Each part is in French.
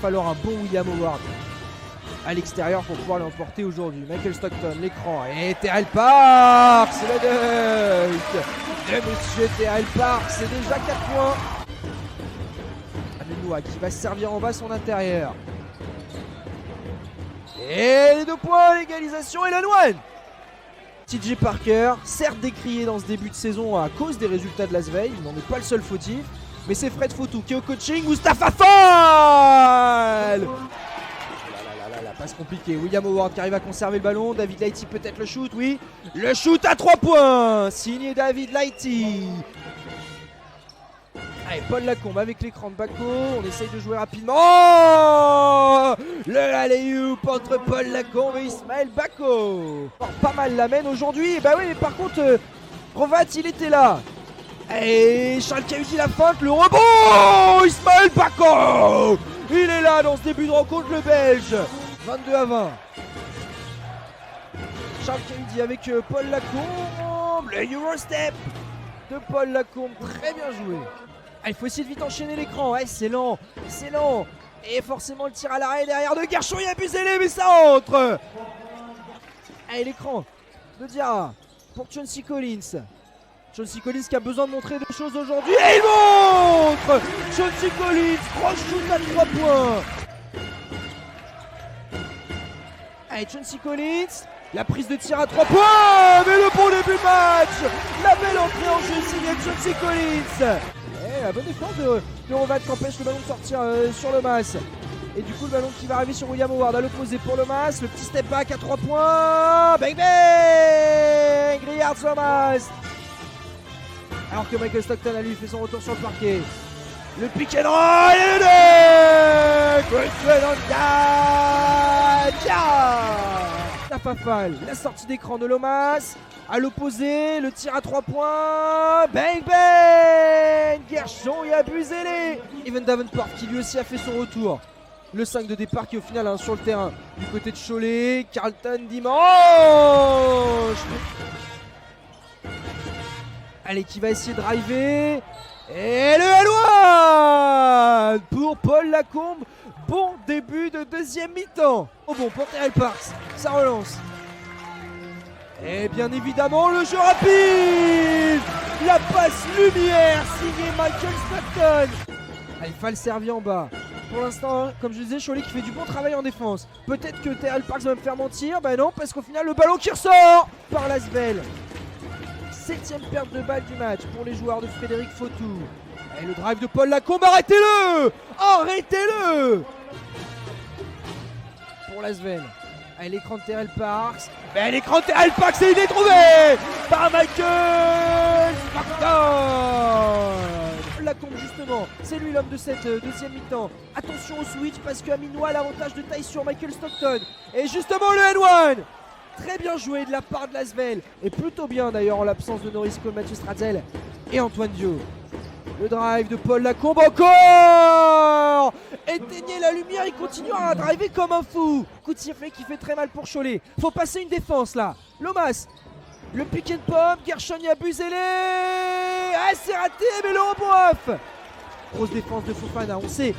falloir un bon William Howard à l'extérieur pour pouvoir l'emporter aujourd'hui. Michael Stockton, l'écran, et Terrell Parks, c'est le dunk de monsieur Terrell Parks, c'est déjà 4 points. Aminoua qui va se servir en bas son intérieur. Et les 2 points, l'égalisation et la one. TJ Parker, certes décrié dans ce début de saison à cause des résultats de Lasvel, il n'en est pas le seul fautif, mais c'est Fred Fautou qui est au coaching. Mustapha Fall. La passe compliquée, William Howard qui arrive à conserver le ballon, David Lighty peut-être le shoot, oui, le shoot à 3 points, signé David Lighty. Allez, Paul Lacombe avec l'écran de Bako, on essaye de jouer rapidement. Oh, le alley-oop entre Paul Lacombe et Ismaël Bako. Pas mal la mène aujourd'hui, bah oui, mais par contre, Rovat il était là. Et Charles Cahudi la feinte, le rebond, Ismaël Bako. Il est là dans ce début de rencontre, le Belge. 22-20. Charles Cahudi avec Paul Lacombe, le Eurostep de Paul Lacombe, très bien joué. Ah, il faut essayer de vite enchaîner l'écran, ouais, c'est lent, c'est lent. Et forcément le tir à l'arrêt derrière de Gershon, il a abusé mais ça entre. Allez, l'écran de Diarra pour Chauncey Collins. Chauncey Collins qui a besoin de montrer des choses aujourd'hui. Et il montre Chauncey Collins, cross shoot à 3 points. Allez, Chauncey Collins, la prise de tir à 3 points. Mais le bon début de match. La belle entrée en jeu signée de Chauncey Collins. Et la bonne défense de Rovat qui empêche le ballon de sortir sur le Mas. Et du coup le ballon qui va arriver sur William Howard à l'opposé pour le Mas. Le petit step back à 3 points. Bang bang, Grillard sur le Mas. Alors que Michael Stockton a lui fait son retour sur le parquet. Le pick and roll et le dunk. Tafafal, la sortie d'écran de Lomas. À l'opposé, le tir à 3 points. Bang bang, Gershon et Abusele. Evan Davenport qui lui aussi a fait son retour. Le 5 de départ qui au final sur le terrain du côté de Cholet. Carlton Dimanche. Allez, qui va essayer de driver. Et le L1 pour Paul Lacombe. Bon début de deuxième mi-temps. Oh bon, pour Terrell Parks, ça relance. Et bien évidemment, le jeu rapide. La passe lumière signée Michael Stockton. Allez, Fall servi en bas. Pour l'instant, comme je disais, Cholet qui fait du bon travail en défense. Peut-être que Terrell Parks va me faire mentir. Bah non, parce qu'au final, le ballon qui ressort par Lasvel. 7ème perte de balle du match pour les joueurs de Frédéric Fautou. Et le drive de Paul Lacombe, arrêtez-le. Arrêtez-le pour Lasvel. Allez, l'écran de Terrell Parks. Mais l'écran de Terrell Parks, il est trouvé par Michael Stockton. Lacombe justement, c'est lui l'homme de cette deuxième mi-temps. Attention au switch parce que Aminoua a l'avantage de taille sur Michael Stockton. Et justement le N1. Très bien joué de la part de Lasvel. Et plutôt bien d'ailleurs en l'absence de Norris Cole, Mathieu Stratzel et Antoine Dio. Le drive de Paul Lacombe encore. Éteignez la lumière, il continue à driver comme un fou. Coup de sifflet qui fait très mal pour Cholet. Faut passer une défense là. Lomas, le pick and pop, Gershon y Abusele. Ah, c'est raté, mais le rebond off. Grosse défense de Fofana, on sait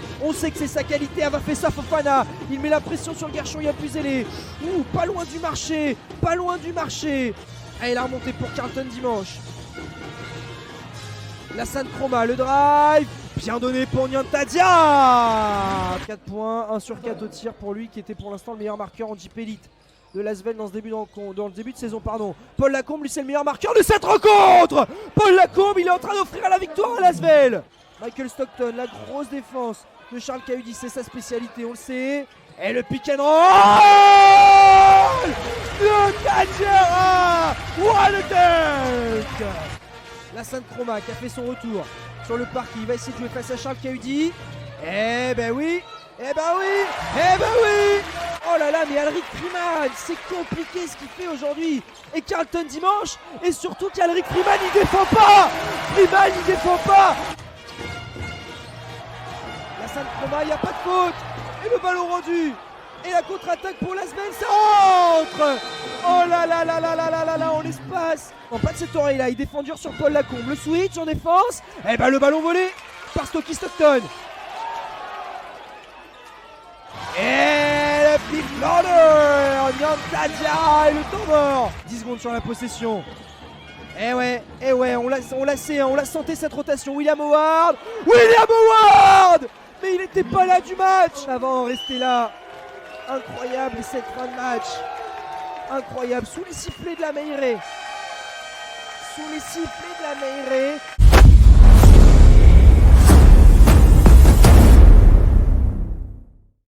que c'est sa qualité, elle va faire ça Fofana. Il met la pression sur Gershon y Abusele. Ouh, pas loin du marché, pas loin du marché. Allez, la remontée pour Carlton Dimanche. Lassane Chroma, le drive, bien donné pour Nyantadia. 4 points, 1 sur 4 au tir pour lui qui était pour l'instant le meilleur marqueur en JP Elite de Lasvel dans le début de saison. Paul Lacombe, lui c'est le meilleur marqueur de cette rencontre. Paul Lacombe, il est en train d'offrir la victoire à Lasvel. Michael Stockton, la grosse défense de Charles Cahudi, c'est sa spécialité, on le sait. Et le pick and roll de Nyantadia. What a dunk. Lassane Chroma qui a fait son retour sur le parquet, il va essayer de jouer face à Charles Cahudi. Eh ben oui, eh ben oui, eh ben oui. Oh là là, mais Alric Freeman, c'est compliqué ce qu'il fait aujourd'hui. Et Carlton Dimanche, et surtout qu'Alric Freeman il défend pas. Freeman il défend pas. Lassane Chroma, il n'y a pas de faute. Et le ballon rendu. Et la contre-attaque pour Lasvel, ça rentre. Oh là là là là là là là là, en l'espace. Non, pas de cette oreille là, il défend dur sur Paul Lacombe. Le switch en défense. Et ben le ballon volé par Stocky Stockton. Et le big corner, Nyantadia et le temps mort. 10 secondes sur la possession. Eh ouais, on la sentait cette rotation. William Howard. Mais il n'était pas là du match. Avant, rester là. Incroyable cette fin de match. Incroyable, sous les sifflets de la Meirée.